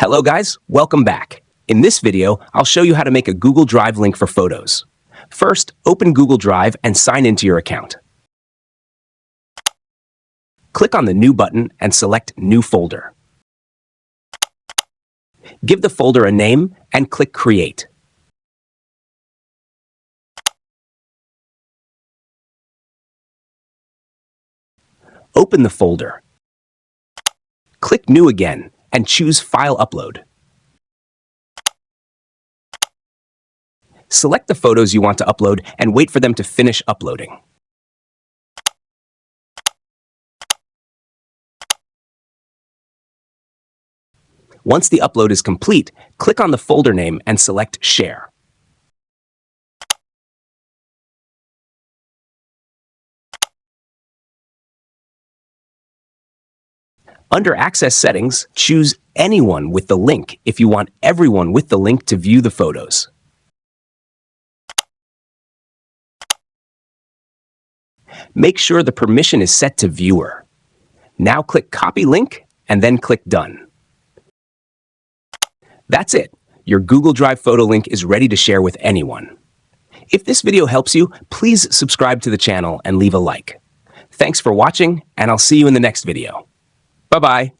Hello guys, welcome back. In this video, I'll show you how to make a Google Drive link for photos. First, open Google Drive and sign into your account. Click on the New button and select New Folder. Give the folder a name and click Create. Open the folder. Click New again and choose File Upload. Select the photos you want to upload and wait for them to finish uploading. Once the upload is complete, click on the folder name and select Share. Under Access Settings, choose Anyone with the link if you want everyone with the link to view the photos. Make sure the permission is set to Viewer. Now click Copy Link and then click Done. That's it. Your Google Drive photo link is ready to share with anyone. If this video helps you, please subscribe to the channel and leave a like. Thanks for watching, and I'll see you in the next video. Bye-bye.